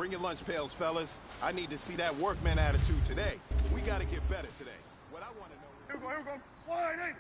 Bring your lunch pails, fellas. I need to see that workman attitude today. We gotta get better today. What I want to know is... Here we go. Wide eight.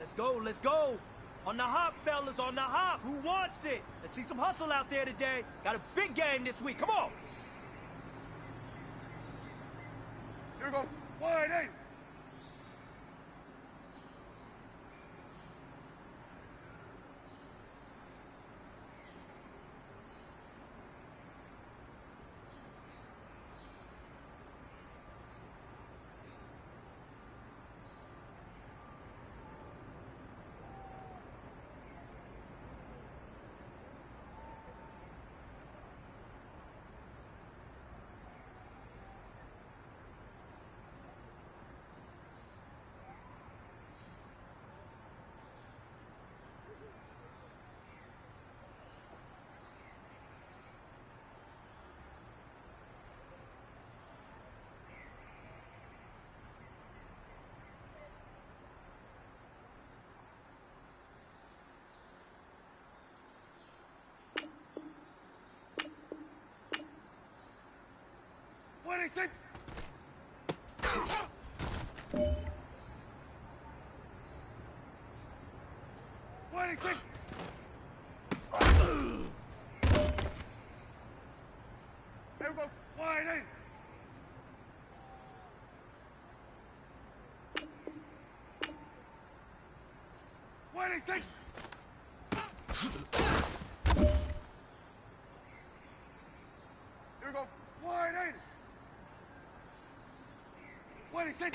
Let's go, let's go. On the hop, fellas, on the hop. Who wants it? Let's see some hustle out there today. Got a big game this week. Come on. Here we go. Wide eight. What do you think? What do you think? Here we go. Wide eight. What do you think? Here we go. Wide eight. What do you think?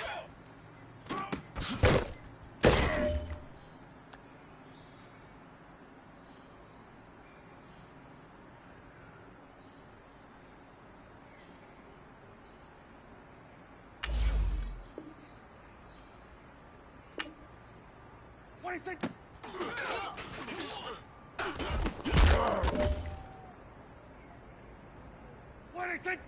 What do you think? What do you think?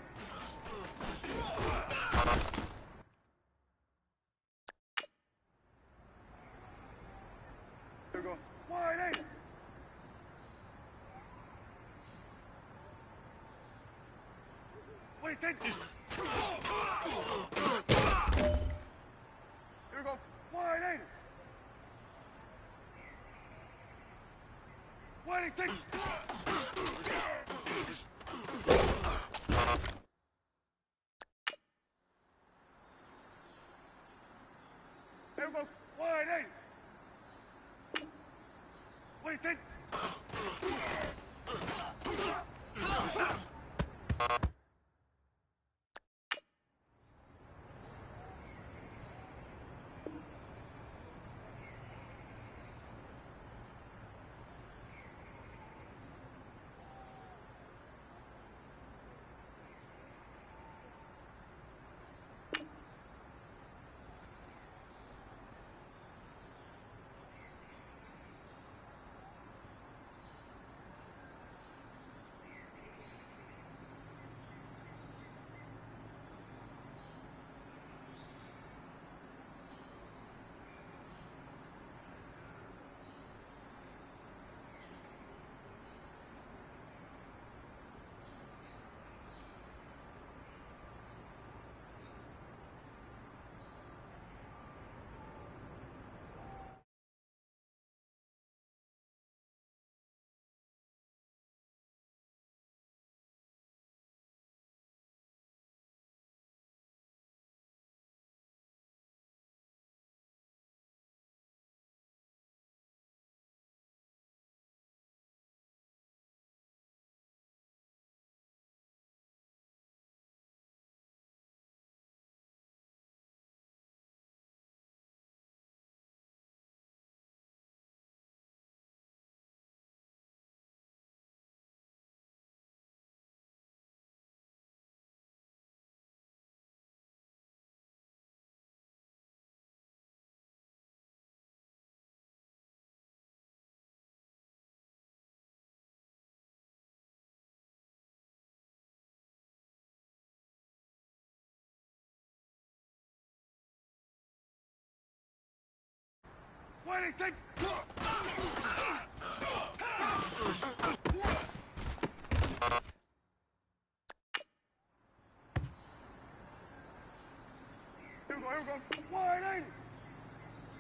Here we go. Wide eight. What do you think? Here we go. Wide eight. What do you think? Here we go. Wide eight. What do you think? What do you think? Here we go. Wide eight.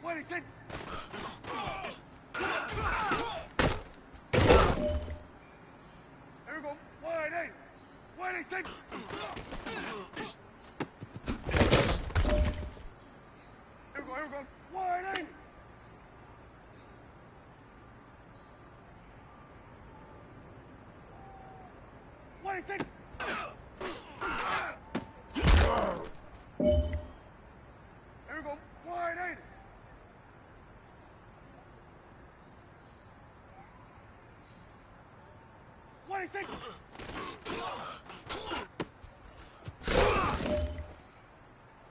What do you anything. Here we go. Wide eight. Wide anything. Here we go. Here we go. Wide eight. Wide anything. Here we go. Wide eight. What do you think?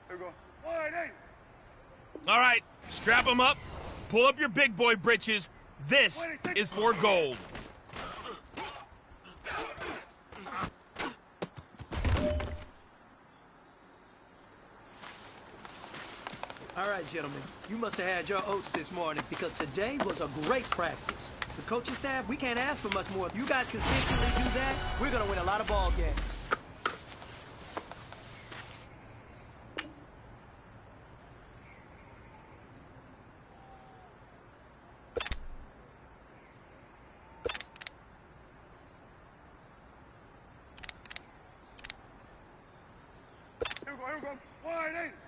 Here we go. Wide eight. All right, strap them up. Pull up your big boy britches. This is for gold. All right, gentlemen, you must have had your oats this morning because today was a great practice. The coaching staff, we can't ask for much more. If you guys consistently do that, we're going to win a lot of ball games. Here we go. Here we go. Wide eight.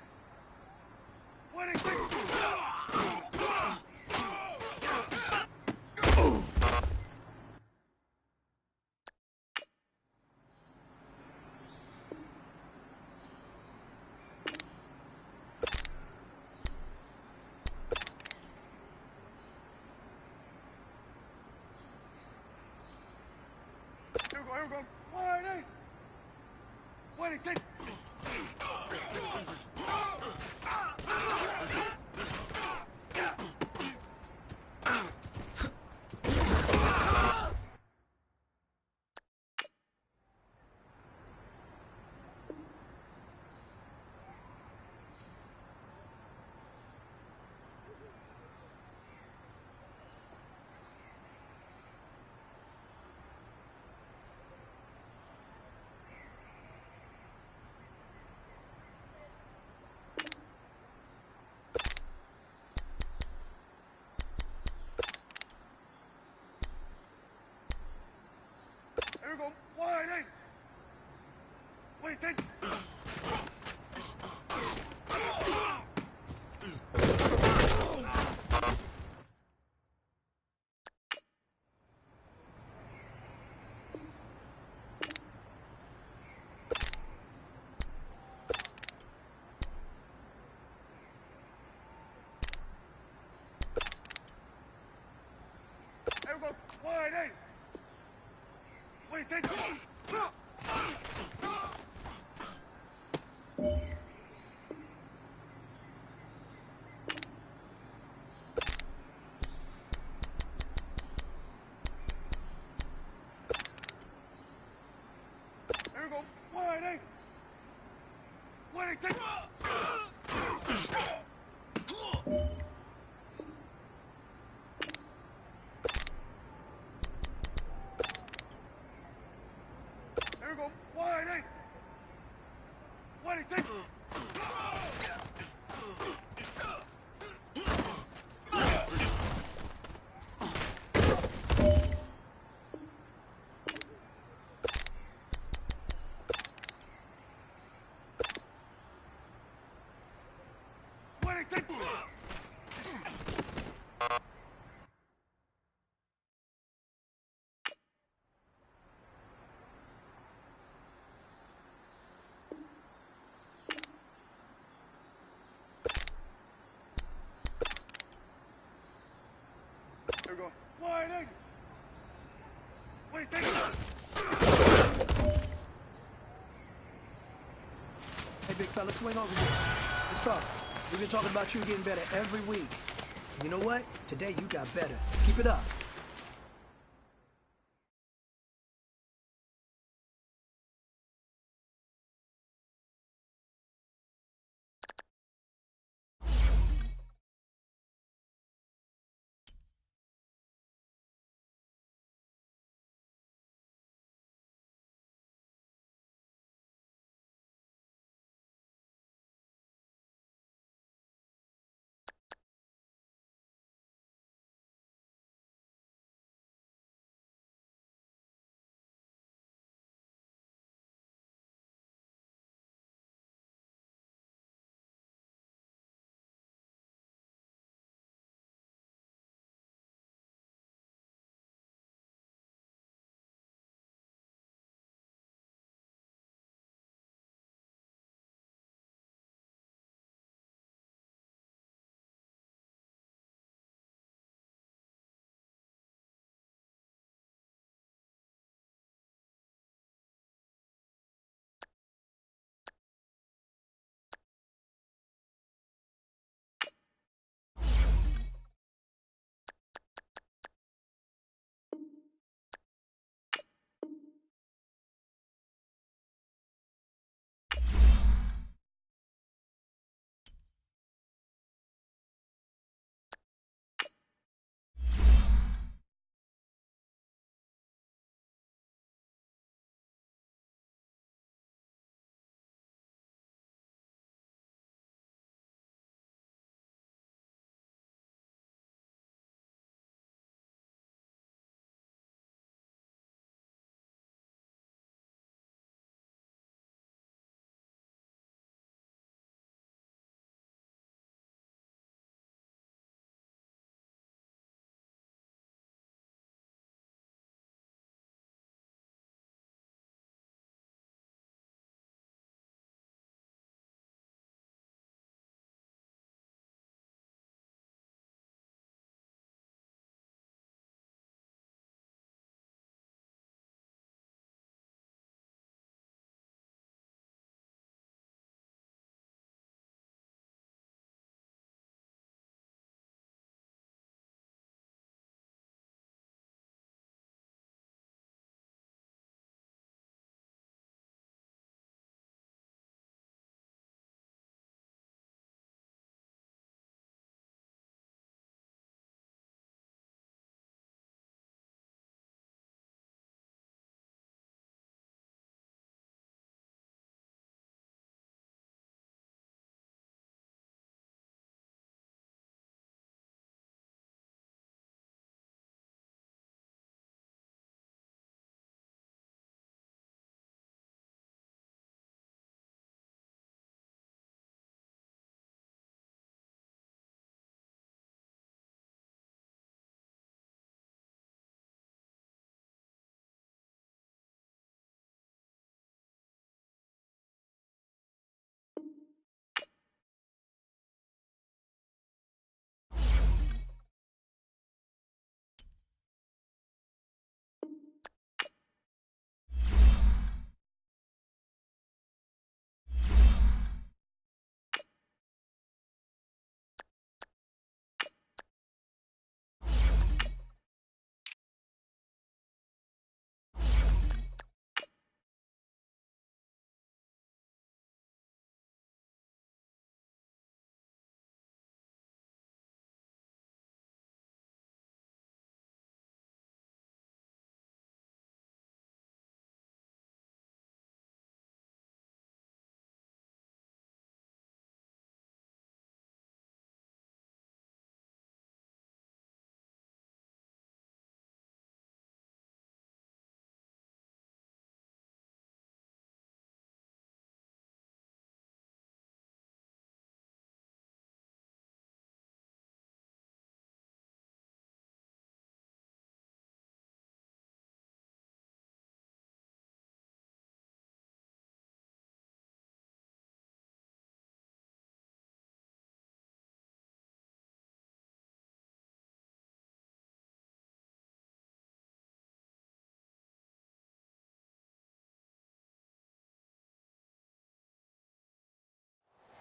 Wide eight. Here we go. Here we go. Wide eight. Wide eight. Here we go. Wide eight. What do you think? Here we go. Wide eight. What do you think? Here we go. Wide eight. What do you think? Here we go. Wide eight. What do you think? What do you think? Here we go. Wide eight. What do you think? Hey, big fella, swing over here. Let's talk. We've been talking about you getting better every week. You know what? Today you got better. Let's keep it up.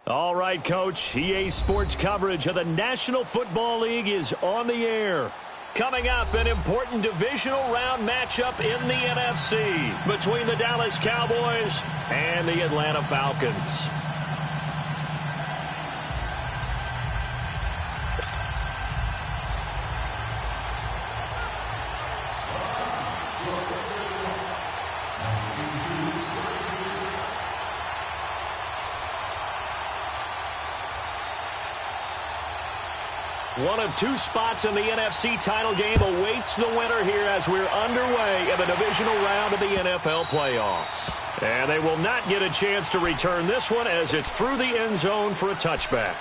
All right, Coach. EA Sports coverage of the National Football League is on the air. Coming up, an important divisional round matchup in the NFC between the Dallas Cowboys and the Atlanta Falcons. One of two spots in the NFC title game awaits the winner here as we're underway in the divisional round of the NFL playoffs. And they will not get a chance to return this one as it's through the end zone for a touchback.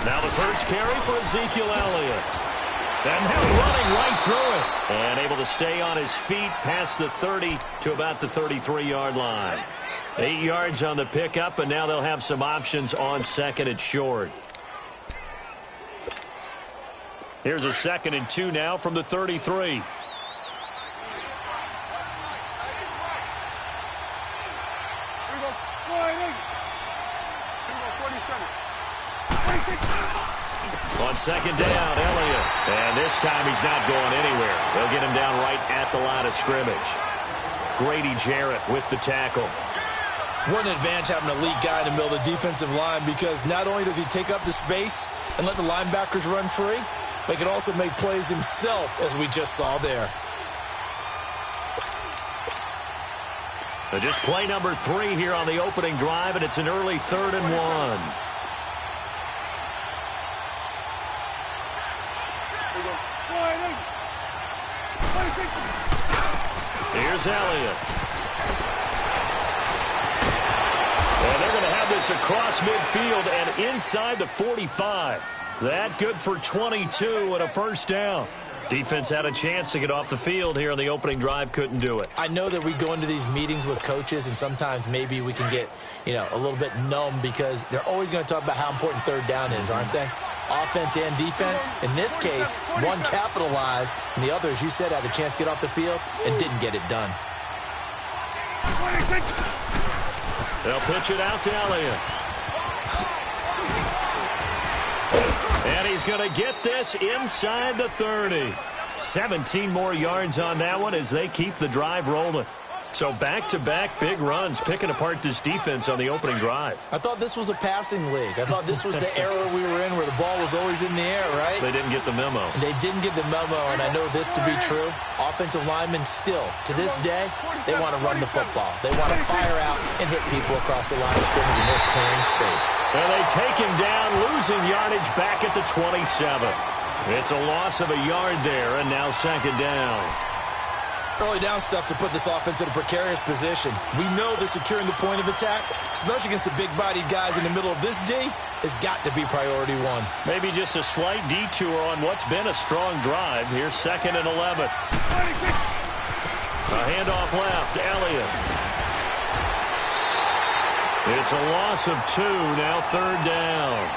Now the first carry for Ezekiel Elliott. And now running right through it. And able to stay on his feet past the 30 to about the 33-yard line. 8 yards on the pickup, and now they'll have some options on second and short. Here's a 2nd and 2 now from the 33. On second down, Elliott. And this time he's not going anywhere. They'll get him down right at the line of scrimmage. Grady Jarrett with the tackle. What an advantage having a lead guy in the middle of the defensive line, because not only does he take up the space and let the linebackers run free, but he can also make plays himself, as we just saw there. Just play number 3 here on the opening drive, and it's an early 3rd and 1. Here's Elliott. And they're going to have this across midfield and inside the 45. That good for 22 and a first down. Defense had a chance to get off the field here on the opening drive, couldn't do it. I know that we go into these meetings with coaches, and sometimes maybe we can get, a little bit numb, because they're always going to talk about how important 3rd down is, aren't they? Offense and defense. In this case, one capitalized, and the other, as you said, had a chance to get off the field and didn't get it done. They'll pitch it out to Elliott. And he's going to get this inside the 30. 17 more yards on that one as they keep the drive rolling. So back-to-back big runs, picking apart this defense on the opening drive. I thought this was a passing league. I thought this was the era we were in where the ball was always in the air, right? They didn't get the memo. They didn't get the memo, and I know this to be true. Offensive linemen still, to this day, they want to run the football. They want to fire out and hit people across the line of scrimmage, and they're clearing space. And they take him down, losing yardage back at the 27. It's a loss of a yard there, and now 2nd down. Early down stuff to put this offense in a precarious position. We know they're securing the point of attack, especially against the big-bodied guys in the middle of this D, has got to be priority 1. Maybe just a slight detour on what's been a strong drive. Here's 2nd and 11. A handoff left, Elliott. It's a loss of 2, now 3rd down.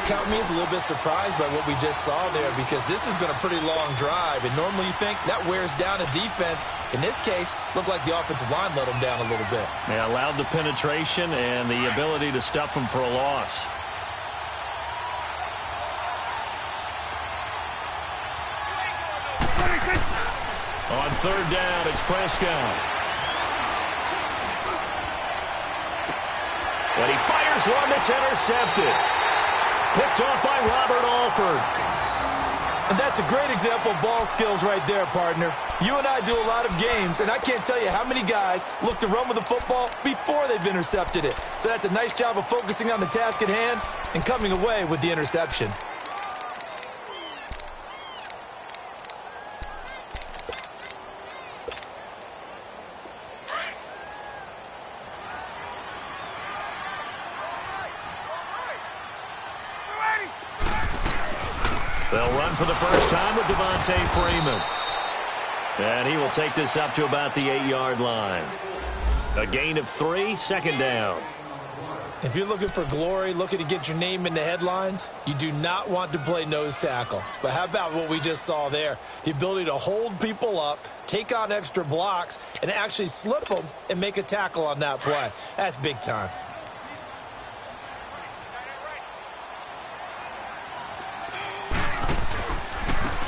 Count me as a little bit surprised by what we just saw there, because this has been a pretty long drive, and normally you think that wears down a defense. In this case, looked like the offensive line let them down a little bit. They allowed the penetration and the ability to stuff them for a loss. On 3rd down, it's Prescott. And he fires one that's intercepted. Picked off by Robert Alford. And that's a great example of ball skills right there, partner. You and I do a lot of games, and I can't tell you how many guys look to run with the football before they've intercepted it. So that's a nice job of focusing on the task at hand and coming away with the interception. They'll run for the first time with Devontae Freeman. And he will take this up to about the 8-yard line. A gain of 3, second down. If you're looking for glory, looking to get your name in the headlines, you do not want to play nose tackle. But how about what we just saw there? The ability to hold people up, take on extra blocks, and actually slip them and make a tackle on that play. That's big time.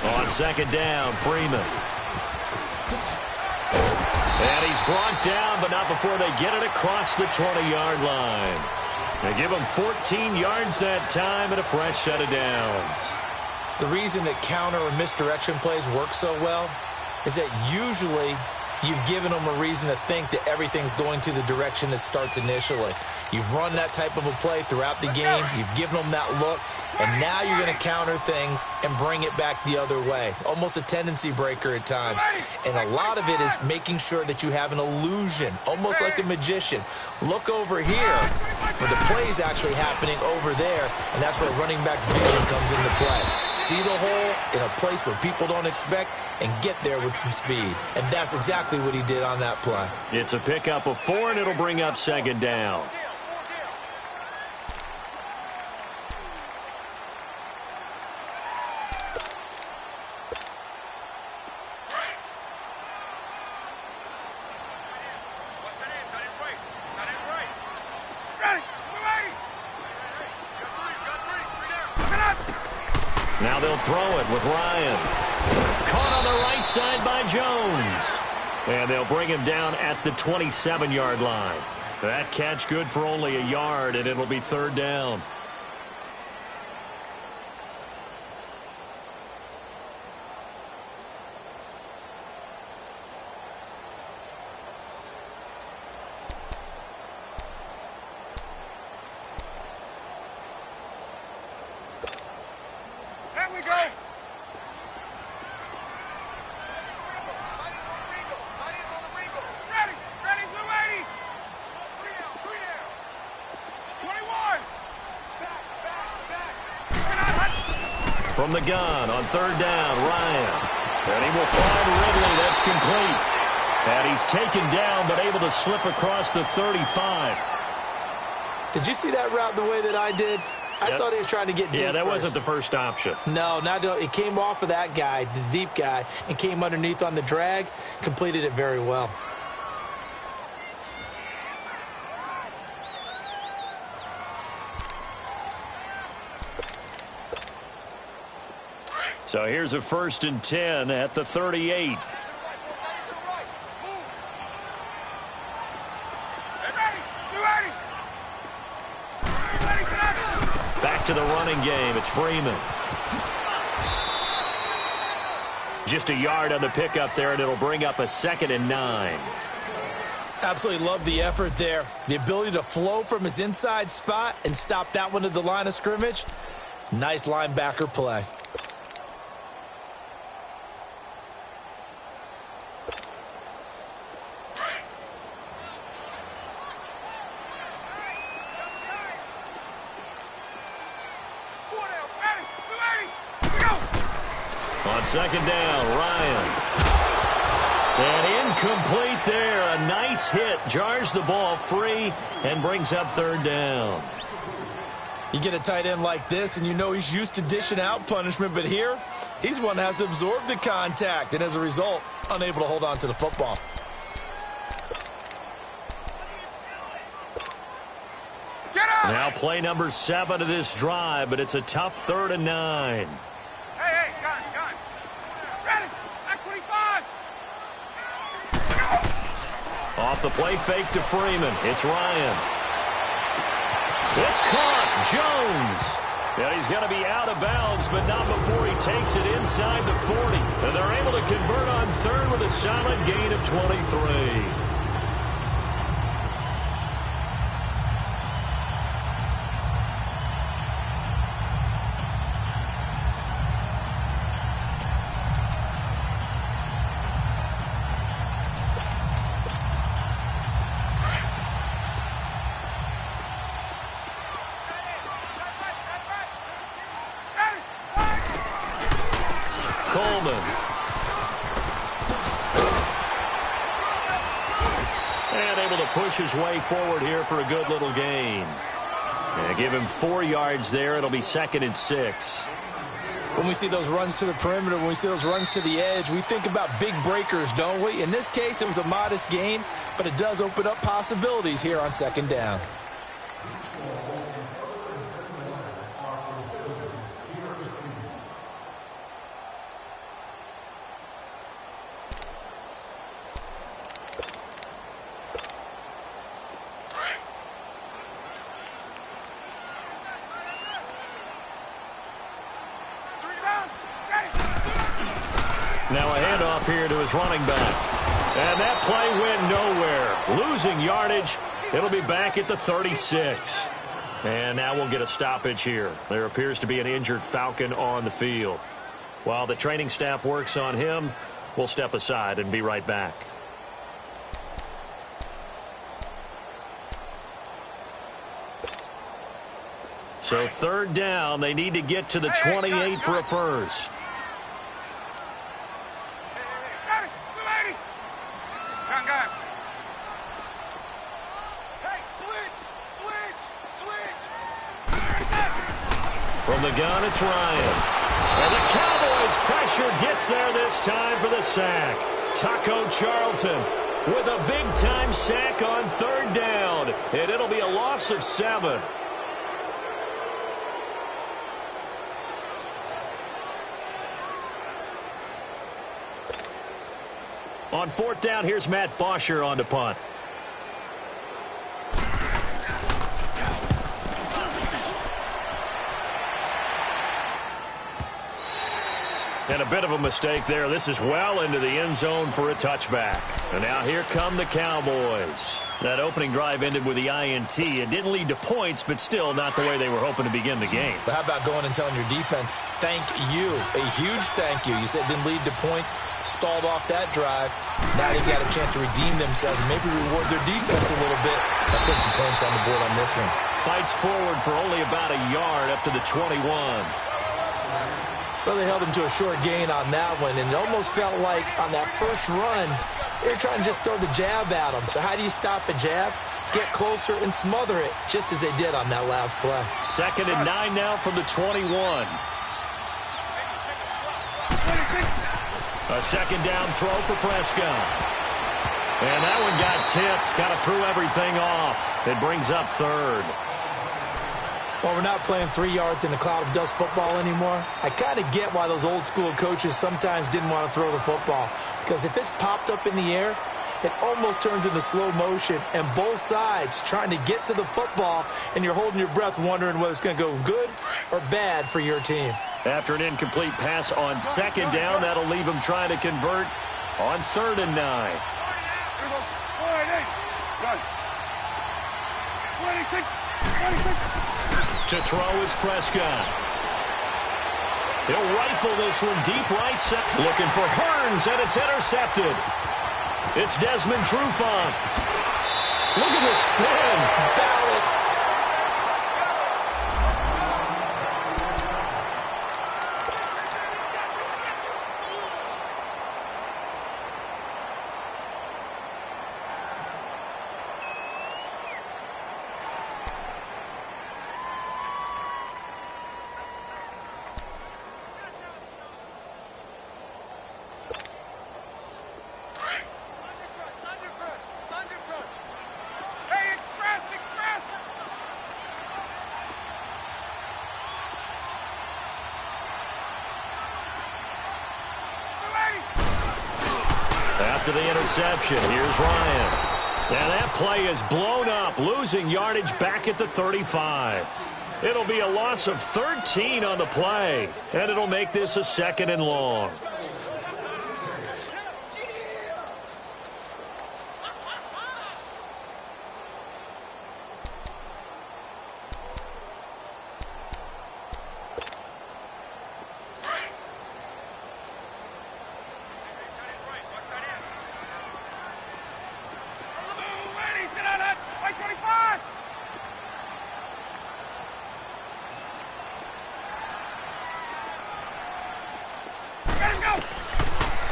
On second down, Freeman. And he's brought down, but not before they get it across the 20-yard line. They give him 14 yards that time and a fresh set of downs. The reason that counter or misdirection plays work so well is that usually you've given them a reason to think that everything's going to the direction that starts initially. You've run that type of a play throughout the game. You've given them that look. And now you're going to counter things and bring it back the other way. Almost a tendency breaker at times. And a lot of it is making sure that you have an illusion, almost like a magician. Look over here, but the play is actually happening over there, and that's where running back's vision comes into play. See the hole in a place where people don't expect and get there with some speed. And that's exactly what he did on that play. It's a pickup of 4, and it'll bring up second down. Now they'll throw it with Ryan. Caught on the right side by Jones. And they'll bring him down at the 27-yard line. That catch good for only a yard, and it'll be third down. From the gun on third down, Ryan. And he will find Ridley. That's complete. And he's taken down, but able to slip across the 35. Did you see that route the way that I did? I thought he was trying to get deep. Yeah, that first. wasn't the first option. No, it came off of that guy, the deep guy, and came underneath on the drag, completed it very well. So here's a 1st and 10 at the 38. Back to the running game. It's Freeman. Just a yard on the pickup there, and it'll bring up a 2nd and 9. Absolutely love the effort there. The ability to flow from his inside spot and stop that one at the line of scrimmage. Nice linebacker play. On second down, Ryan. And incomplete there. A nice hit. Jars the ball free and brings up third down. You get a tight end like this, and you know he's used to dishing out punishment, but here, he's one that has to absorb the contact, and as a result, unable to hold on to the football. Now play number 7 of this drive, but it's a tough 3rd and 9. Hey, gun. Ready, back 25. Off the play fake to Freeman. It's Ryan. It's caught. Jones. Yeah, he's going to be out of bounds, but not before he takes it inside the 40. And they're able to convert on 3rd with a solid gain of 23. Coleman. And able to push his way forward here for a good little gain. And give him 4 yards there. It'll be 2nd and 6. When we see those runs to the perimeter, when we see those runs to the edge, we think about big breakers, don't we? In this case, it was a modest gain, but it does open up possibilities here on 2nd down. Now a handoff here to his running back. And that play went nowhere. Losing yardage. It'll be back at the 36. And now we'll get a stoppage here. There appears to be an injured Falcon on the field. While the training staff works on him, we'll step aside and be right back. So 3rd down, they need to get to the 28 for a first. From the gun, it's Ryan. And the Cowboys pressure gets there this time for the sack. Taco Charlton with a big-time sack on 3rd down. And it'll be a loss of 7. On 4th down, here's Matt Bosher on the punt. And a bit of a mistake there. This is well into the end zone for a touchback. And now here come the Cowboys. That opening drive ended with the INT. It didn't lead to points, but still not the way they were hoping to begin the game. But how about going and telling your defense, thank you, a huge thank you. You said it didn't lead to points, stalled off that drive. Now they've got a chance to redeem themselves and maybe reward their defense a little bit by putting some points on the board on this one. Fights forward for only about a yard up to the 21. Well, they held him to a short gain on that one, and it almost felt like on that first run, they were trying to just throw the jab at him. So how do you stop a jab? Get closer and smother it, just as they did on that last play. 2nd and 9 now from the 21. A 2nd down throw for Prescott. And that one got tipped, kind of threw everything off. It brings up 3rd. Well, we're not playing 3 yards in a cloud of dust football anymore. I kind of get why those old school coaches sometimes didn't want to throw the football. Because if it's popped up in the air, it almost turns into slow motion. And both sides trying to get to the football, and you're holding your breath wondering whether it's going to go good or bad for your team. After an incomplete pass on 2nd down, that'll leave him trying to convert on 3rd and 9. To throw is Prescott. He'll rifle this one deep right side. Looking for Hearns, and it's intercepted. It's Desmond Trufant. Look at the spin. Balance. After the interception, here's Ryan. And that play is blown up, losing yardage back at the 35. It'll be a loss of 13 on the play, and it'll make this a 2nd and long.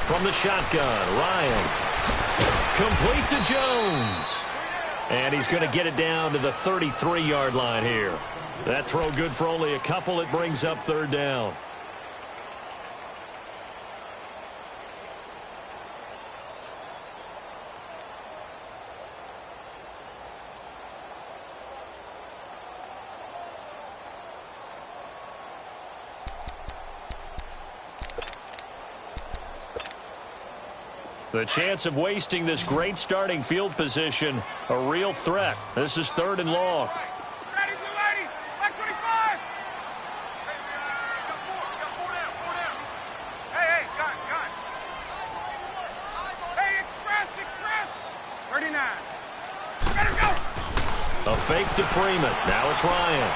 From the shotgun, Ryan. Complete to Jones. And he's going to get it down to the 33-yard line here. That throw good for only a couple. It brings up third down. The chance of wasting this great starting field position, a real threat. This is third and long. Ready, blue lady. Back 25. Hey, gun. Hey, express. 39. Let him go. A fake to Freeman. Now it's Ryan.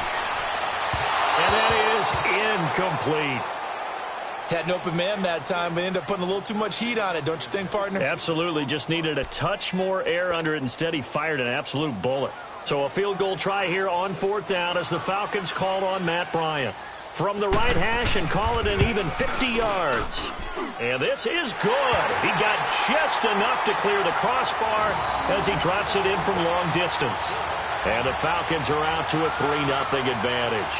And that is incomplete. Had an open man that time, but ended up putting a little too much heat on it, don't you think, partner? Absolutely. Just needed a touch more air under it. Instead, he fired an absolute bullet. So a field goal try here on fourth down as the Falcons called on Matt Bryant. From the right hash and call it an even 50 yards. And this is good. He got just enough to clear the crossbar as he drops it in from long distance. And the Falcons are out to a 3-0 advantage.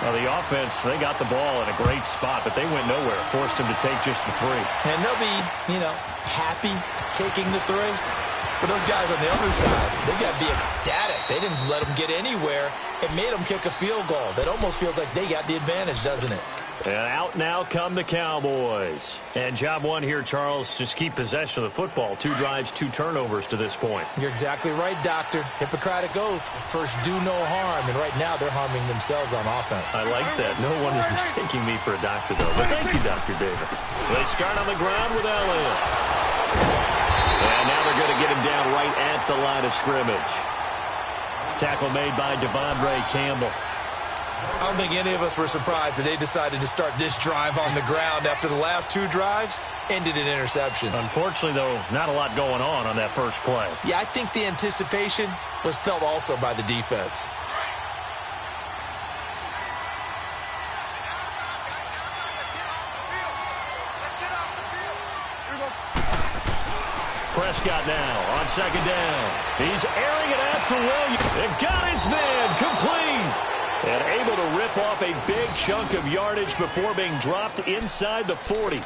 Well, the offense, they got the ball in a great spot, but they went nowhere. Forced him to take just the 3. And they'll be, happy taking the 3. But those guys on the other side, they got to be ecstatic. They didn't let them get anywhere. It made them kick a field goal. That almost feels like they got the advantage, doesn't it? And out now come the Cowboys. And job one here, Charles, just keep possession of the football. 2 drives, 2 turnovers to this point. You're exactly right, Doctor. Hippocratic oath. First, do no harm. And right now, they're harming themselves on offense. I like that. No one is mistaking me for a doctor, though. But thank you, Dr. Davis. They start on the ground with Elliott. And now they're going to get him down right at the line of scrimmage. Tackle made by Devondre Campbell. I don't think any of us were surprised that they decided to start this drive on the ground after the last 2 drives ended in interceptions. Unfortunately, though, not a lot going on that first play. Yeah, I think the anticipation was felt also by the defense. Prescott now on second down. He's airing it out for Williams. And got his man complete. And able to rip off a big chunk of yardage before being dropped inside the 40.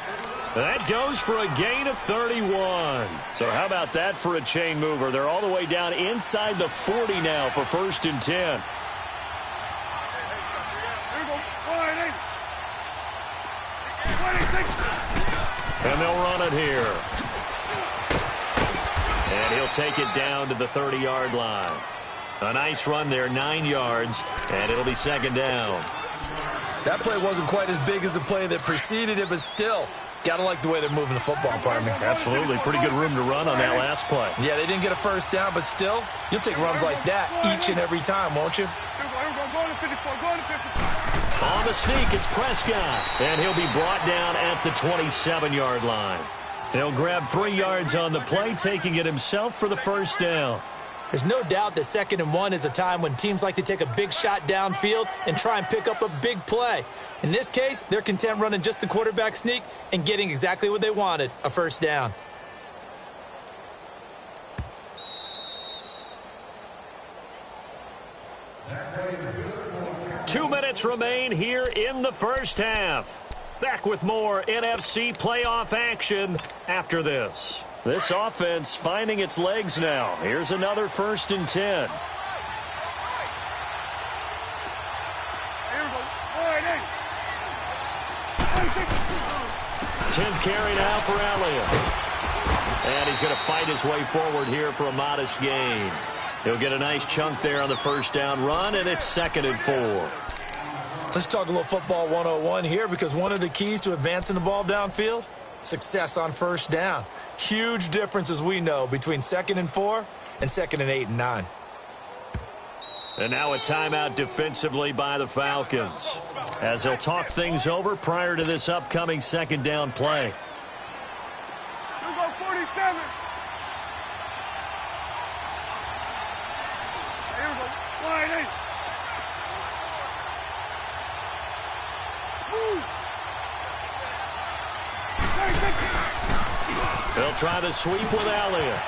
That goes for a gain of 31. So how about that for a chain mover? They're all the way down inside the 40 now for 1st and 10. Here we go. 26. And they'll run it here. And he'll take it down to the 30-yard line. A nice run there, 9 yards, and it'll be second down. That play wasn't quite as big as the play that preceded it, but still, gotta like the way they're moving the football, partner. Absolutely. Pretty good room to run on that last play. Yeah, they didn't get a first down, but still, you'll take runs like that each and every time, won't you? On the sneak, it's Prescott, and he'll be brought down at the 27-yard line. He'll grab 3 yards on the play, taking it himself for the first down. There's no doubt that 2nd and 1 is a time when teams like to take a big shot downfield and try and pick up a big play. In this case, they're content running just the quarterback sneak and getting exactly what they wanted, a first down. Two minutes remain here in the first half. Back with more NFC playoff action after this. This offense finding its legs now. Here's another 1st and 10. 10th carry now for Elliott. And he's going to fight his way forward here for a modest gain. He'll get a nice chunk there on the first down run, and it's 2nd and 4. Let's talk a little football 101 here, because one of the keys to advancing the ball downfield, success on first down. Huge difference, as we know, between 2nd and 4 and 2nd and 8 and 9. And now a timeout defensively by the Falcons, as they'll talk things over prior to this upcoming 2nd down play. Here we go, 47. Here we go, wide 8. Move. 36. They'll try the sweep with Elliott.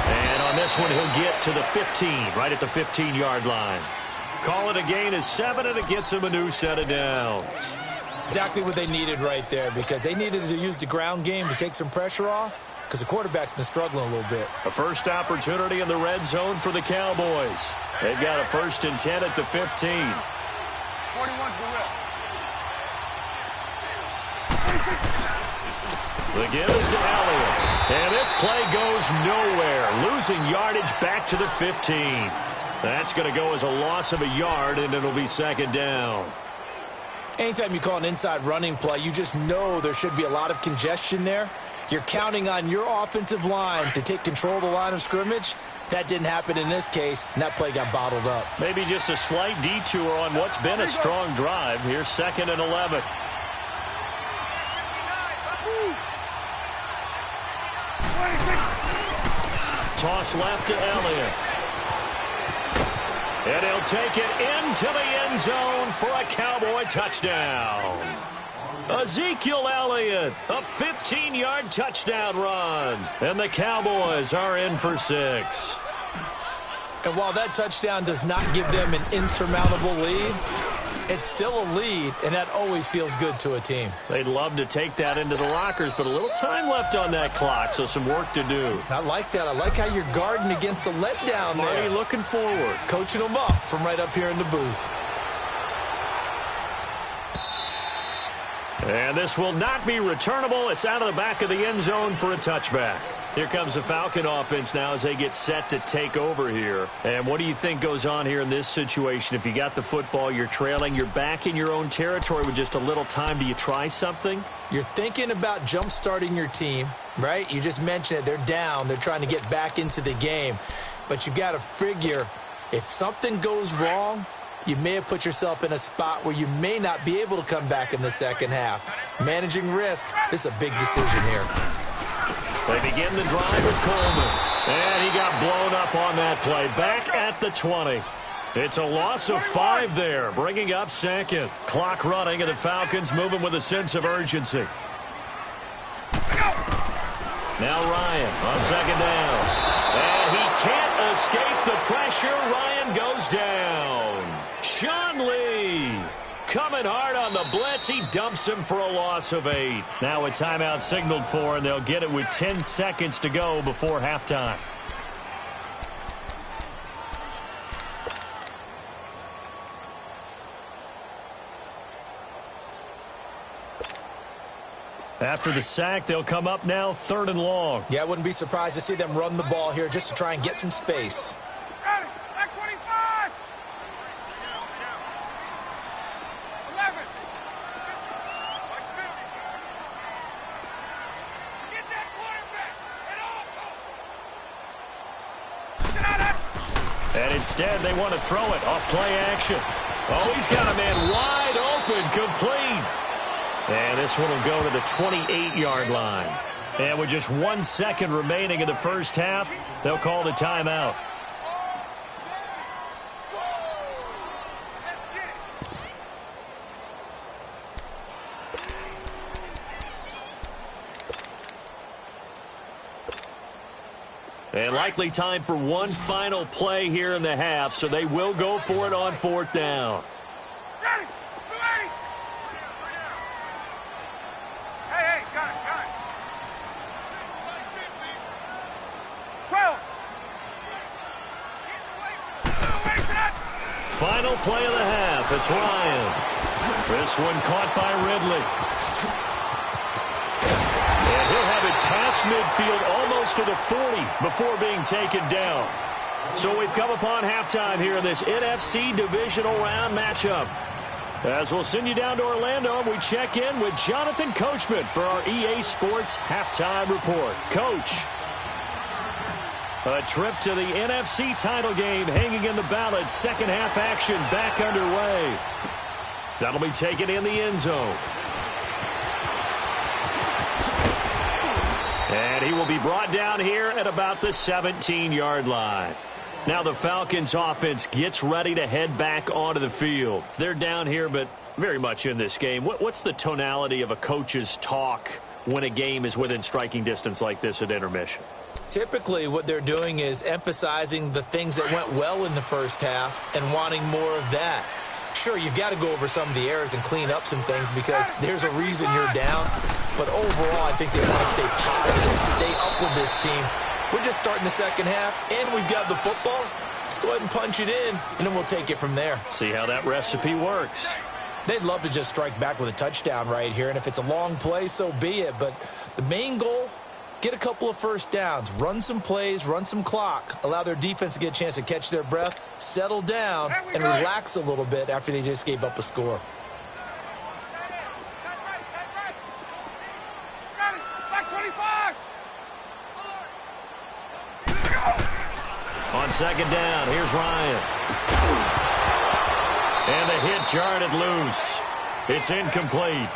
And on this one, he'll get to the 15, right at the 15-yard line. Call it a gain of 7, and it gets him a new set of downs. Exactly what they needed right there, because they needed to use the ground game to take some pressure off, because the quarterback's been struggling a little bit. A first opportunity in the red zone for the Cowboys. They've got a 1st and 10 at the 15. 41's the whip. The give is to Elliott. And this play goes nowhere. Losing yardage back to the 15. That's going to go as a loss of a yard, and it'll be 2nd down. Anytime you call an inside running play, you just know there should be a lot of congestion there. You're counting on your offensive line to take control of the line of scrimmage. That didn't happen in this case, and that play got bottled up. Maybe just a slight detour on what's been a strong drive. Here's 2nd and 11. Toss left to Elliott. And he'll take it into the end zone for a Cowboy touchdown. Ezekiel Elliott, a 15-yard touchdown run. And the Cowboys are in for 6. And while that touchdown does not give them an insurmountable lead, it's still a lead, and that always feels good to a team. They'd love to take that into the lockers, but a little time left on that clock, so some work to do. I like that. I like how you're guarding against a letdown Marty there. looking forward. Coaching them up from right up here in the booth. And this will not be returnable. It's out of the back of the end zone for a touchback. Here comes the Falcon offense now as they get set to take over here. And what do you think goes on here in this situation? If you got the football, you're trailing, you're back in your own territory with just a little time. Do you try something? You're thinking about jump-starting your team, right? You just mentioned it. They're down. They're trying to get back into the game. But you've got to figure if something goes wrong, you may have put yourself in a spot where you may not be able to come back in the second half. Managing risk, this is a big decision here. They begin the drive with Coleman. And he got blown up on that play. Back at the 20. It's a loss of 5 there, bringing up 2nd. Clock running, and the Falcons moving with a sense of urgency. Now Ryan on 2nd down. And he can't escape the pressure. Ryan goes down. Sean Lee coming hard on the blitz. He dumps him for a loss of 8. Now a timeout signaled for, and they'll get it with 10 seconds to go before halftime. After the sack, they'll come up now 3rd and long. Yeah, I wouldn't be surprised to see them run the ball here just to try and get some space. Ready, back 25. 11. Get that quarterback. Get off. And instead, they want to throw it off play action. Oh, he's got a man wide open, complete. And this one will go to the 28-yard line. And with just 1 second remaining in the first half, they'll call the timeout. And likely time for one final play here in the half, so they will go for it on 4th down. Ready. Ready. Hey, got it. 12. Final play of the half. It's Ryan. This one caught by Ridley. And he'll have it past midfield almost to the 40 before being taken down. So we've come upon halftime here in this NFC Divisional Round matchup. As we'll send you down to Orlando, and we check in with Jonathan Coachman for our EA Sports Halftime Report. Coach, a trip to the NFC title game hanging in the balance. Second half action back underway. That'll be taken in the end zone. And he will be brought down here at about the 17-yard line. Now the Falcons offense gets ready to head back onto the field. They're down here, but very much in this game. What's the tonality of a coach's talk when a game is within striking distance like this at intermission? Typically, what they're doing is emphasizing the things that went well in the first half and wanting more of that. Sure, you've got to go over some of the errors and clean up some things because there's a reason you're down. But overall, I think they want to stay positive, stay up with this team. We're just starting the second half, and we've got the football. Let's go ahead and punch it in, and then we'll take it from there. See how that recipe works. They'd love to just strike back with a touchdown right here, and if it's a long play, so be it. But the main goal, get a couple of first downs, run some plays, run some clock, allow their defense to get a chance to catch their breath, settle down, and relax a little bit after they just gave up a score. Back 25! On second down, here's Ryan. And the hit jarred it loose. It's incomplete.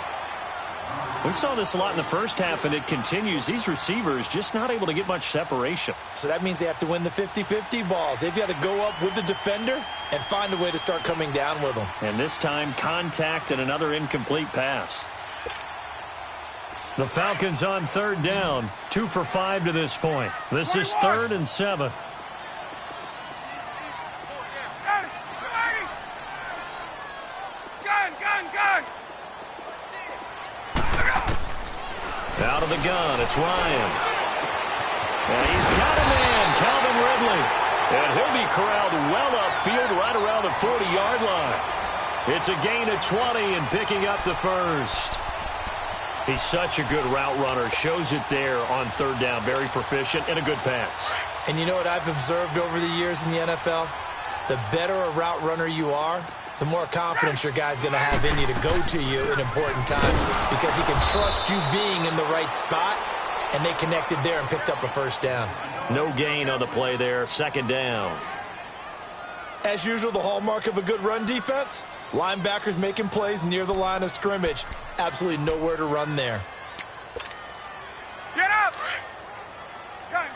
We saw this a lot in the first half, and it continues. These receivers just not able to get much separation. So that means they have to win the 50-50 balls. They've got to go up with the defender and find a way to start coming down with them. And this time, contact and another incomplete pass. The Falcons on third down, 2 for 5 to this point. This is 3rd and 7. Gun! Out of the gun, it's Ryan. And he's got a man, Calvin Ridley. And he'll be corralled well upfield right around the 40-yard line. It's a gain of 20 and picking up the first. He's such a good route runner. Shows it there on third down. Very proficient and a good pass. And you know what I've observed over the years in the NFL? The better a route runner you are, the more confidence your guy's going to have in you to go to you in important times because he can trust you being in the right spot, and they connected there and picked up a first down. No gain on the play there. Second down. As usual, the hallmark of a good run defense, linebackers making plays near the line of scrimmage. Absolutely nowhere to run there. Get up! Gun!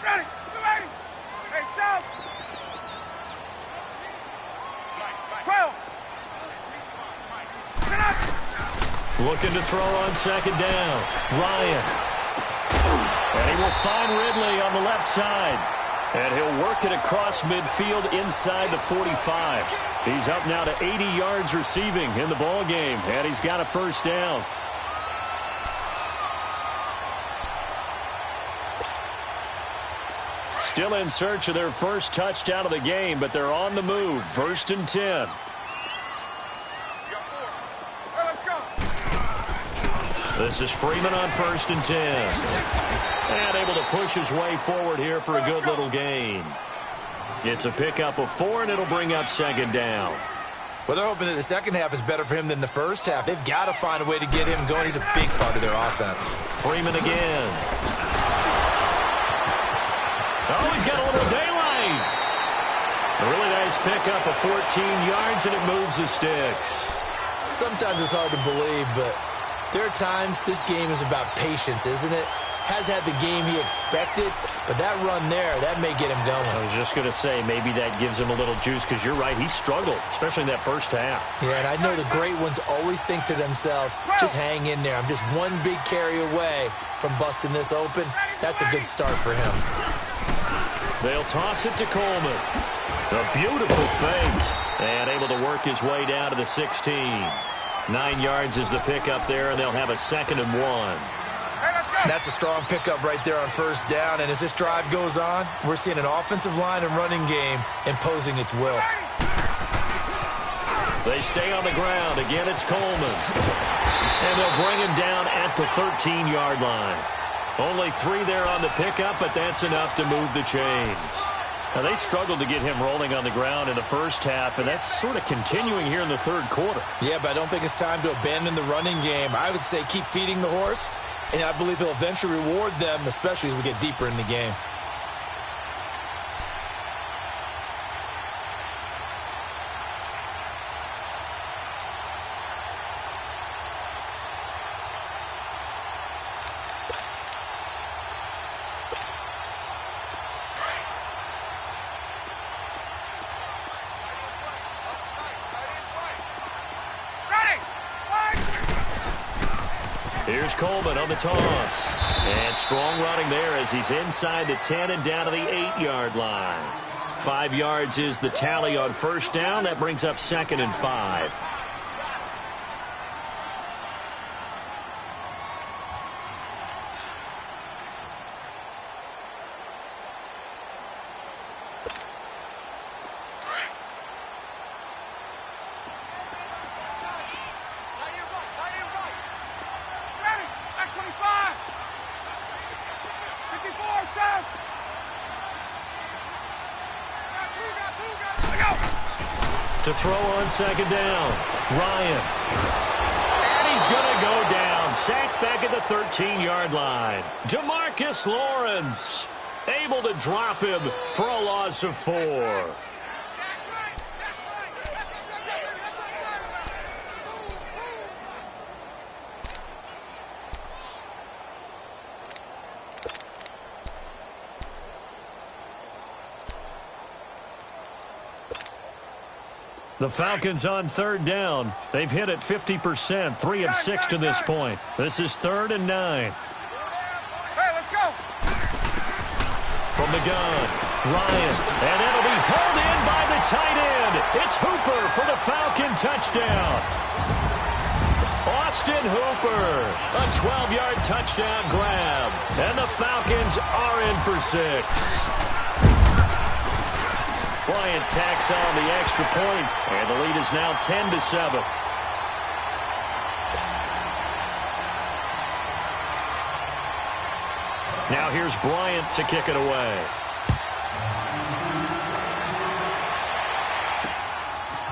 Ready! Hey, south! 12! Get up! Looking to throw on second down. Ryan. And he will find Ridley on the left side. And he'll work it across midfield inside the 45. He's up now to 80 yards receiving in the ball game. And he's got a first down. Still in search of their first touchdown of the game, but they're on the move. 1st and 10. This is Freeman on 1st and 10. And able to push his way forward here for a good little gain. It's a pickup of 4, and it'll bring up second down. Well, they're hoping that the second half is better for him than the first half. They've got to find a way to get him going. He's a big part of their offense. Freeman again. Oh, he's got a little daylight. A really nice pickup of 14 yards, and it moves the sticks. Sometimes it's hard to believe, but there are times this game is about patience, isn't it? Has had the game he expected, but that run there, that may get him going. I was just going to say, maybe that gives him a little juice, because you're right, he struggled, especially in that first half. Yeah, and I know the great ones always think to themselves, just hang in there. I'm just one big carry away from busting this open. That's a good start for him. They'll toss it to Coleman. A beautiful fake. And able to work his way down to the 16. 9 yards is the pickup there, and they'll have a 2nd and 1. That's a strong pickup right there on first down, and as this drive goes on, we're seeing an offensive line and running game imposing its will. They stay on the ground. Again, it's Coleman. And they'll bring him down at the 13-yard line. Only 3 there on the pickup, but that's enough to move the chains. Now, they struggled to get him rolling on the ground in the first half, and that's sort of continuing here in the third quarter. Yeah, but I don't think it's time to abandon the running game. I would say keep feeding the horse, and I believe he'll eventually reward them, especially as we get deeper in the game. Coleman on the toss. And strong running there as he's inside the 10 and down to the 8-yard line. 5 yards is the tally on first down. That brings up 2nd and 5. To throw on 2nd down, Ryan. And he's going to go down. Sacked back at the 13-yard line. DeMarcus Lawrence able to drop him for a loss of 4. The Falcons on 3rd down. They've hit it 50%, 3 of 6 to this point. This is 3rd and 9. Hey, let's go. From the gun, Ryan, and it'll be hauled in by the tight end. It's Hooper for the Falcon touchdown. Austin Hooper, a 12-yard touchdown grab, and the Falcons are in for 6. Bryant tacks on the extra point, and the lead is now 10-7. Now here's Bryant to kick it away.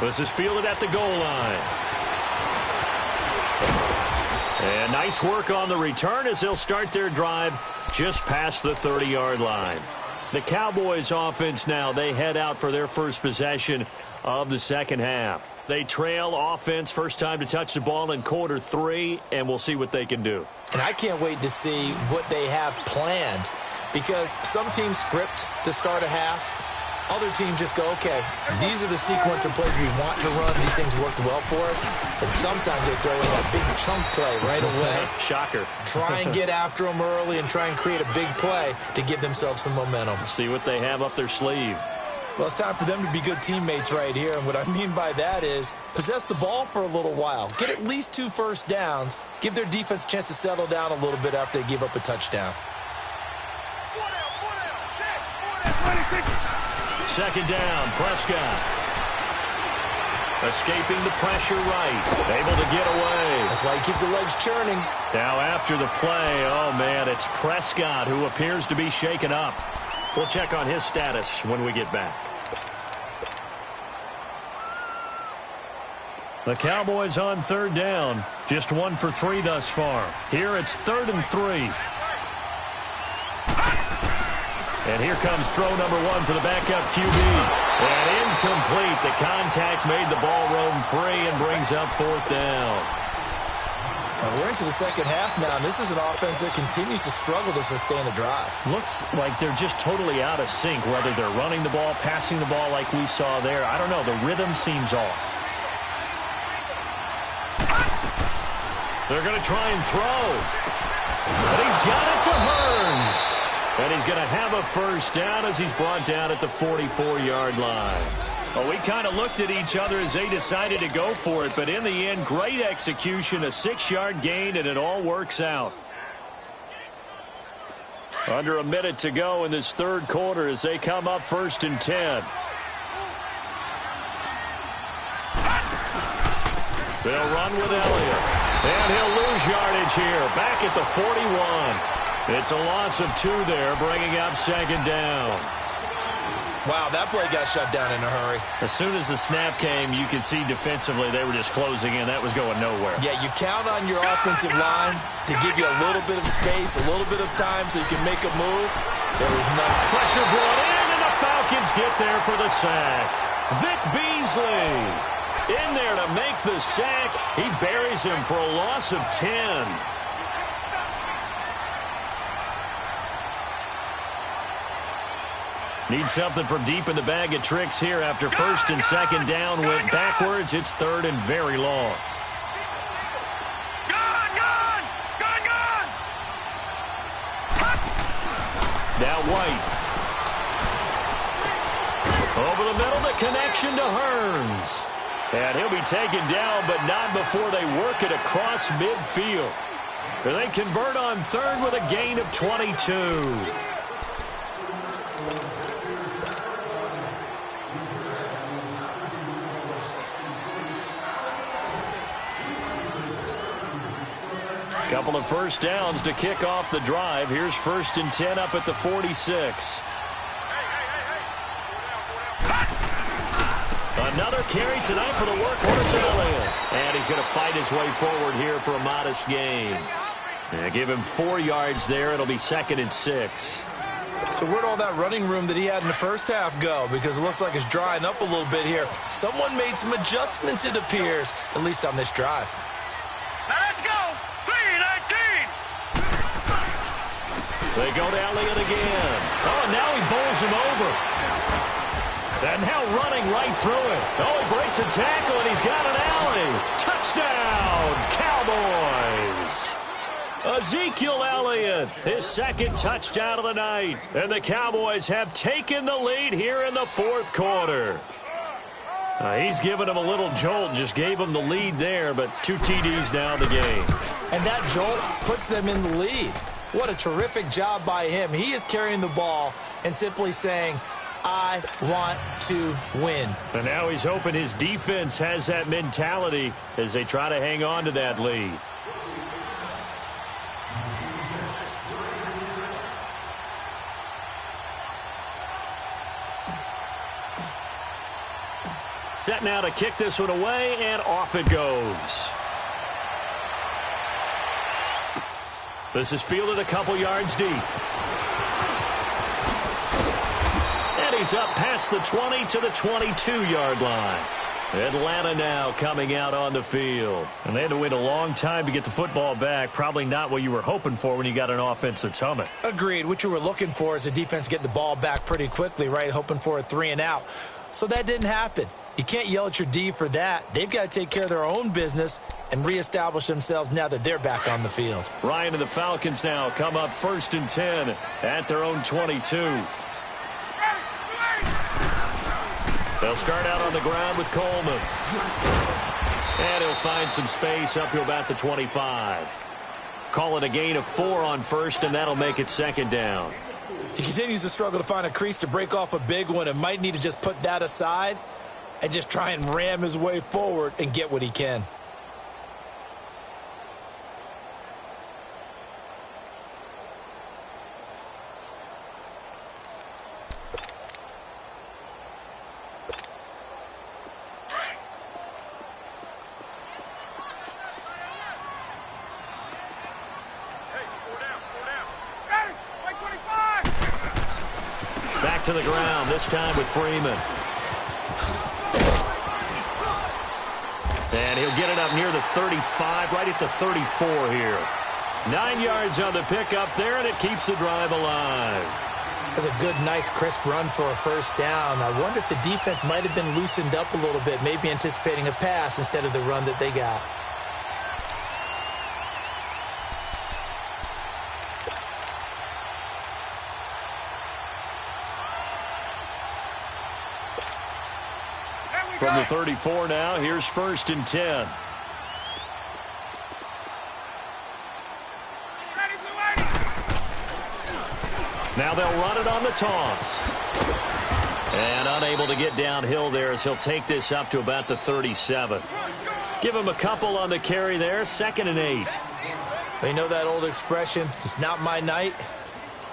This is fielded at the goal line. And nice work on the return as they'll start their drive just past the 30-yard line. The Cowboys offense now, they head out for their first possession of the second half. They trail offense, first time to touch the ball in quarter 3, and we'll see what they can do. And I can't wait to see what they have planned, because some teams script to start a half. Other teams just go, okay, these are the sequence of plays we want to run. These things worked well for us. And sometimes they throw in a big chunk play right away. Shocker. Try and get after them early and try and create a big play to give themselves some momentum. See what they have up their sleeve. Well, it's time for them to be good teammates right here. And what I mean by that is possess the ball for a little while. Get at least 2 first downs. Give their defense a chance to settle down a little bit after they give up a touchdown. Second down, Prescott. Escaping the pressure right. Able to get away. That's why you keep the legs churning. Now after the play, oh man, it's Prescott who appears to be shaken up. We'll check on his status when we get back. The Cowboys on third down. Just 1 for 3 thus far. Here it's 3rd and 3. And here comes throw number 1 for the backup QB. And incomplete. The contact made the ball roam free and brings up 4th down. Well, we're into the second half now, and this is an offense that continues to struggle to sustain a drive. Looks like they're just totally out of sync, whether they're running the ball, passing the ball like we saw there. I don't know. The rhythm seems off. They're going to try and throw. But he's got it to Hearns. And he's going to have a first down as he's brought down at the 44-yard line. Well, we kind of looked at each other as they decided to go for it, but in the end, great execution, a 6-yard gain, and it all works out. Under a minute to go in this third quarter as they come up 1st and 10. They'll run with Elliott. And he'll lose yardage here, back at the 41. It's a loss of 2 there, bringing up 2nd down. Wow, that play got shut down in a hurry. As soon as the snap came, you could see defensively they were just closing in. That was going nowhere. Yeah, you count on your offensive line to give you a little bit of space, a little bit of time so you can make a move. There was none. Pressure brought in, and the Falcons get there for the sack. Vic Beasley in there to make the sack. He buries him for a loss of 10. Need something from deep in the bag of tricks here after 1st and 2nd down went backwards. It's 3rd and very long. got White. Over the middle, the connection to Hearns. And he'll be taken down, but not before they work it across midfield. They convert on third with a gain of 22. Couple of first downs to kick off the drive. Here's 1st and 10 up at the 46. Another carry tonight for the workhorse Elliott. And he's going to fight his way forward here for a modest gain. Give him 4 yards there. It'll be 2nd and 6. So where'd all that running room that he had in the first half go? Because it looks like it's drying up a little bit here. Someone made some adjustments, it appears, at least on this drive. Now let's go. 3-19. They go to Elliott again. Oh, and now he bowls him over. And now running right through it. Oh, he breaks a tackle, and he's got an alley. Touchdown, Cowboys. Ezekiel Elliott, his 2nd touchdown of the night. And the Cowboys have taken the lead here in the 4th quarter. He's given him a little jolt, just gave him the lead there, but 2 TDs now in the game. And that jolt puts them in the lead. What a terrific job by him. He is carrying the ball and simply saying, I want to win. And now he's hoping his defense has that mentality as they try to hang on to that lead. Set now to kick this one away, and off it goes. This is fielded a couple yards deep. And he's up past the 20 to the 22-yard line. Atlanta now coming out on the field. And they had to wait a long time to get the football back. Probably not what you were hoping for when you got an offense that's humming. Agreed. What you were looking for is the defense get the ball back pretty quickly, right? Hoping for a 3 and out. So that didn't happen. You can't yell at your D for that. They've got to take care of their own business and reestablish themselves now that they're back on the field. Ryan and the Falcons now come up 1st and 10 at their own 22. They'll start out on the ground with Coleman. And he'll find some space up to about the 25. Call it a gain of 4 on 1st, and that'll make it 2nd down. He continues to struggle to find a crease to break off a big one and might need to just put that aside and just try and ram his way forward and get what he can. Back to the ground, this time with Freeman. And he'll get it up near the 35, right at the 34 here. 9 yards on the pickup there, and it keeps the drive alive. That's a good, nice, crisp run for a 1st down. I wonder if the defense might have been loosened up a little bit, maybe anticipating a pass instead of the run that they got. From the 34 now, here's 1st and 10. Now they'll run it on the toss. And unable to get downhill there as he'll take this up to about the 37. Give him a couple on the carry there, 2nd and 8. They know that old expression, it's not my night.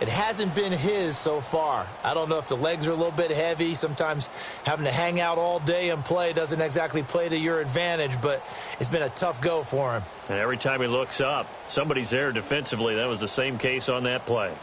It hasn't been his so far. I don't know if the legs are a little bit heavy. Sometimes having to hang out all day and play doesn't exactly play to your advantage, but it's been a tough go for him. And every time he looks up, somebody's there defensively. That was the same case on that play.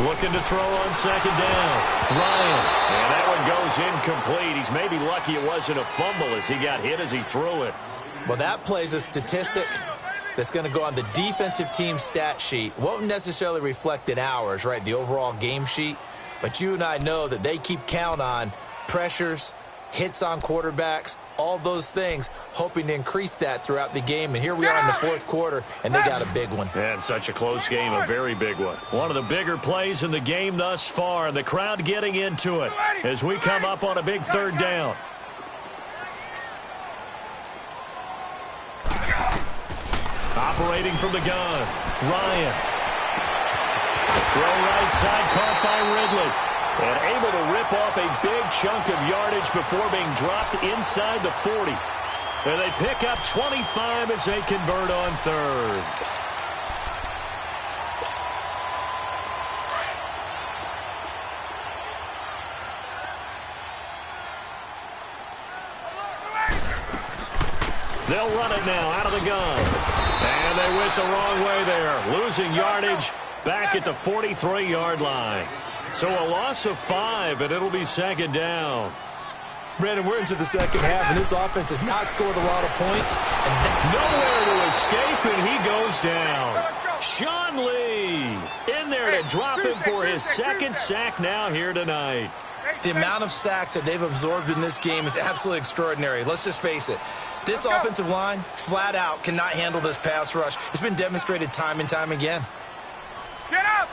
Looking to throw on 2nd down. Ryan. And that one goes incomplete. He's maybe lucky it wasn't a fumble as he got hit as he threw it. Well, that play's a statistic. that's going to go on the defensive team stat sheet. Won't necessarily reflect in ours, right, the overall game sheet. But you and I know that they keep count on pressures, hits on quarterbacks, all those things, hoping to increase that throughout the game. And here we are in the fourth quarter, and they got a big one. And such a close game, a very big one. One of the bigger plays in the game thus far, and the crowd getting into it as we come up on a big third down. Operating from the gun, Ryan. Throw right side, caught by Ridley. And able to rip off a big chunk of yardage before being dropped inside the 40. And they pick up 25 as they convert on third. They'll run it now out of the gun. And they went the wrong way there, losing yardage back at the 43-yard line. So a loss of 5, and it'll be second down. Brandon, we're into the second half, and this offense has not scored a lot of points. And nowhere to escape, and he goes down. Sean Lee in there to drop him for his second sack now here tonight. The amount of sacks that they've absorbed in this game is absolutely extraordinary. Let's just face it. This offensive line, flat out, cannot handle this pass rush. It's been demonstrated time and time again. Get up!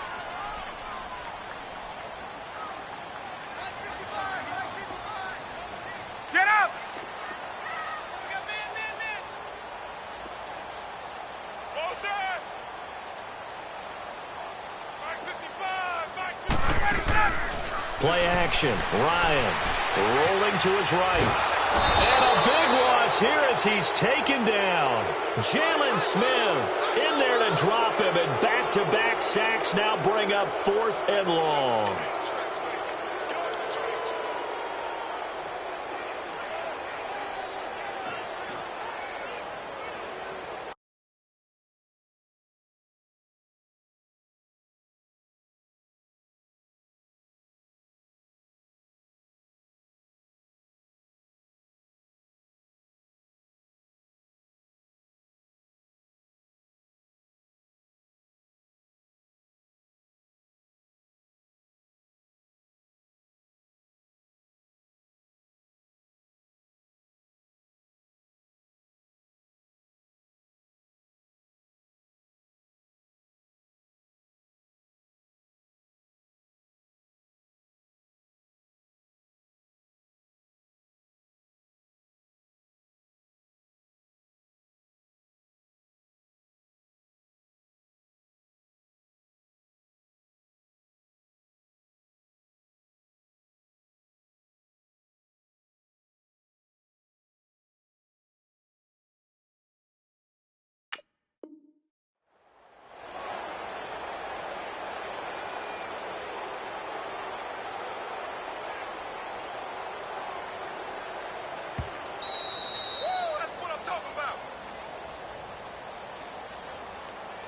Get up! Play action. Ryan rolling to his right. And a big loss here as he's taken down. Jalen Smith in there to drop him, and back-to-back sacks now bring up 4th and long.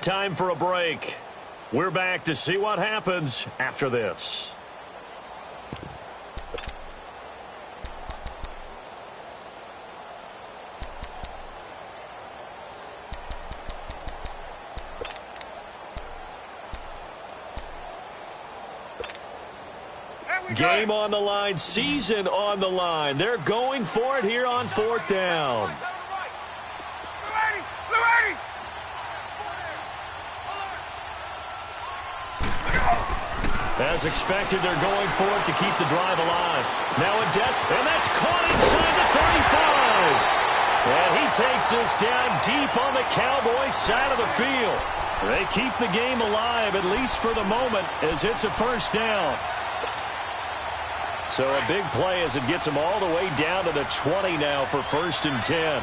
Time for a break. We're back to see what happens after this. Game on the line, season on the line. They're going for it here on 4th down. As expected, they're going for it to keep the drive alive. Now a and that's caught inside the 35. And he takes this down deep on the Cowboys side of the field. They keep the game alive, at least for the moment, as it's a 1st down. So a big play as it gets them all the way down to the 20 now for 1st and 10.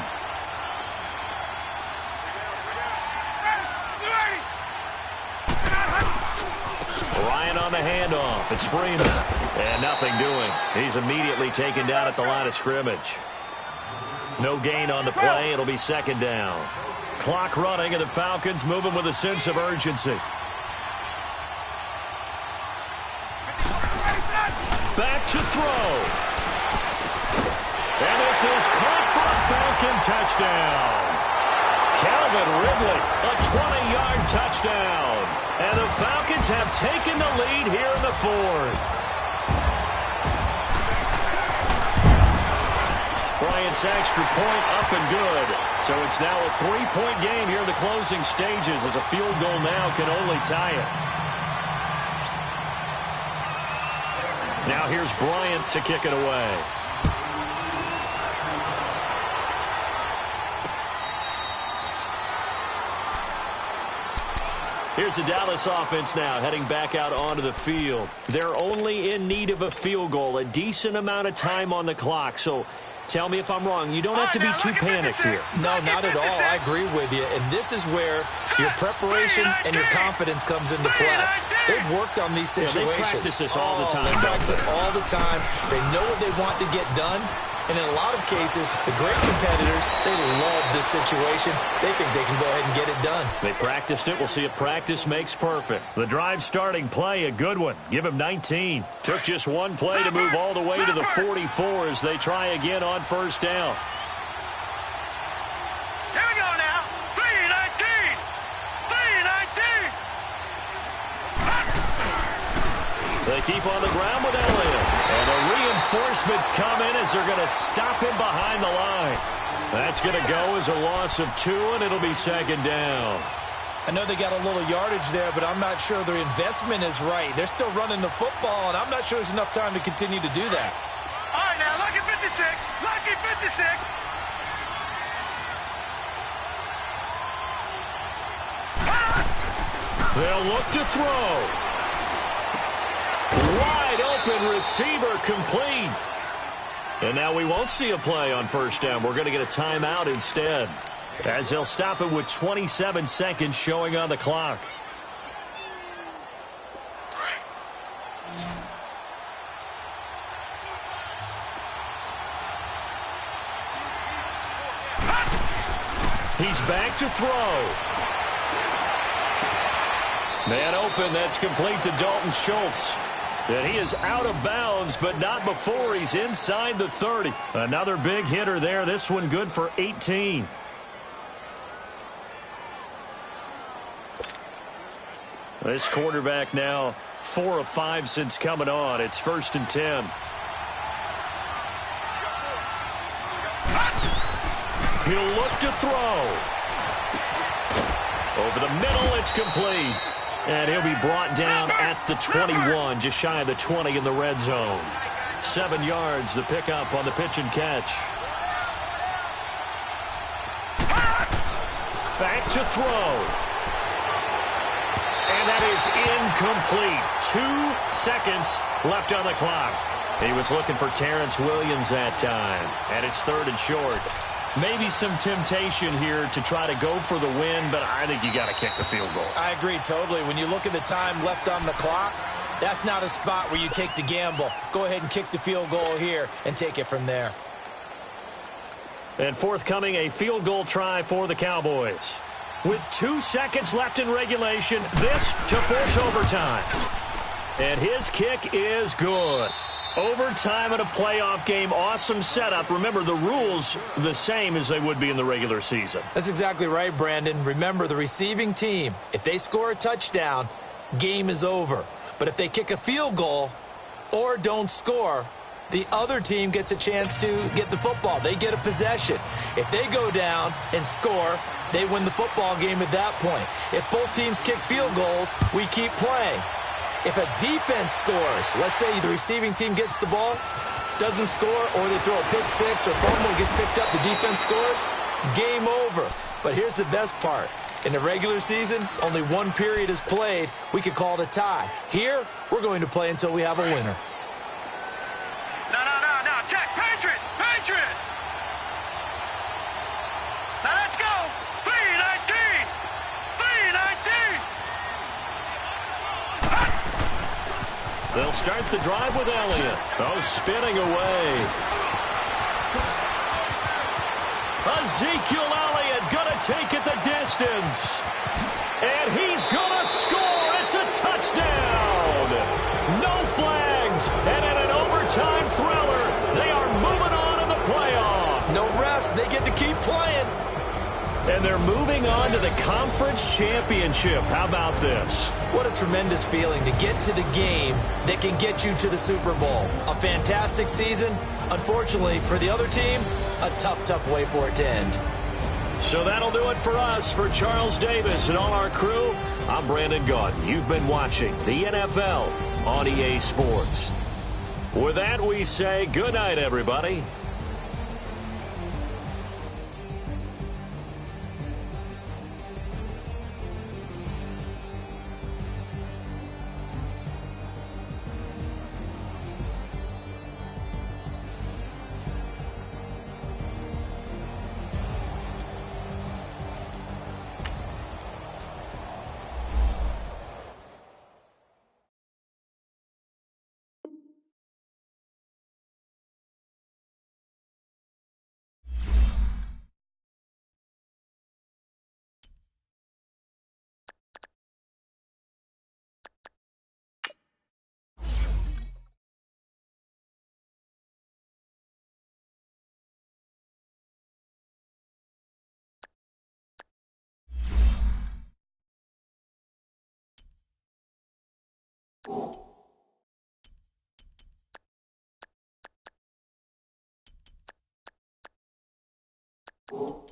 Ryan on the handoff. It's Freeman. And nothing doing. He's immediately taken down at the line of scrimmage. No gain on the play. It'll be 2nd down. Clock running, and the Falcons moving with a sense of urgency. Back to throw. And this is caught for a Falcon touchdown. Calvin Ridley, a 20-yard touchdown. And the Falcons have taken the lead here in the fourth. Bryant's extra point up and good. So it's now a 3-point game here in the closing stages, as a field goal now can only tie it. Now here's Bryant to kick it away. Here's the Dallas offense now, heading back out onto the field. They're only in need of a field goal, a decent amount of time on the clock. So tell me if I'm wrong. You don't have to be too panicked here. No, not at all. I agree with you. And this is where your preparation and your confidence comes into play. They've worked on these situations. They practice this all the time. They practice it all the time. They know what they want to get done. And in a lot of cases, the great competitors, they love this situation. They think they can go ahead and get it done. They practiced it. We'll see if practice makes perfect. The drive starting play, a good one. Give him 19. Took just one play to move all the way to the 44 as they try again on first down. Here we go now. 3-19. 3-19. They keep on the ground with Elliott. And the reinforcements come in as they're going to stop him behind the line. That's going to go as a loss of 2, and it'll be second down. I know they got a little yardage there, but I'm not sure their investment is right. They're still running the football, and I'm not sure there's enough time to continue to do that. All right, now, lucky 56. Lucky 56. They'll look to throw. Wide open receiver complete. And now we won't see a play on first down. We're going to get a timeout instead, as they'll stop it with 27 seconds showing on the clock. He's back to throw. Man open, that's complete to Dalton Schultz. And he is out of bounds, but not before he's inside the 30. Another big hitter there. This one good for 18. This quarterback now 4 of 5 since coming on. It's 1st and 10. He'll look to throw. Over the middle, it's complete. And he'll be brought down at the 21, just shy of the 20 in the red zone. 7 yards, the pickup on the pitch and catch. Back to throw. And that is incomplete. 2 seconds left on the clock. He was looking for Terrence Williams that time. And it's 3rd and short. Maybe some temptation here to try to go for the win, but I think you got to kick the field goal. I agree totally. When you look at the time left on the clock, that's not a spot where you take the gamble. Go ahead and kick the field goal here and take it from there. And forthcoming, a field goal try for the Cowboys. With 2 seconds left in regulation, this to force overtime. And his kick is good. Overtime in a playoff game, awesome setup. Remember, the rules the same as they would be in the regular season. That's exactly right, Brandon. Remember, the receiving team, if they score a touchdown, game is over. But if they kick a field goal or don't score, the other team gets a chance to get the football. They get a possession. If they go down and score, they win the football game at that point. If both teams kick field goals, we keep playing. If a defense scores, let's say the receiving team gets the ball, doesn't score, or they throw a pick six or fumble and gets picked up, the defense scores, game over. But here's the best part. In the regular season, only 1 period is played. We could call it a tie. Here, we're going to play until we have a winner. No, check. Patriot. Now let's go. 3-19. They'll start the drive with Elliott. Oh, spinning away. Ezekiel Elliott going to take it the distance. And he's going to score. It's a touchdown. No flags. And in an overtime thriller, they are moving on in the playoff. No rest. They get to keep playing. And they're moving on to the conference championship. How about this? What a tremendous feeling to get to the game that can get you to the Super Bowl. A fantastic season. Unfortunately, for the other team, a tough, tough way for it to end. So that'll do it for us. For Charles Davis and all our crew, I'm Brandon Gaudin. You've been watching the NFL on EA Sports. With that, we say good night, everybody. You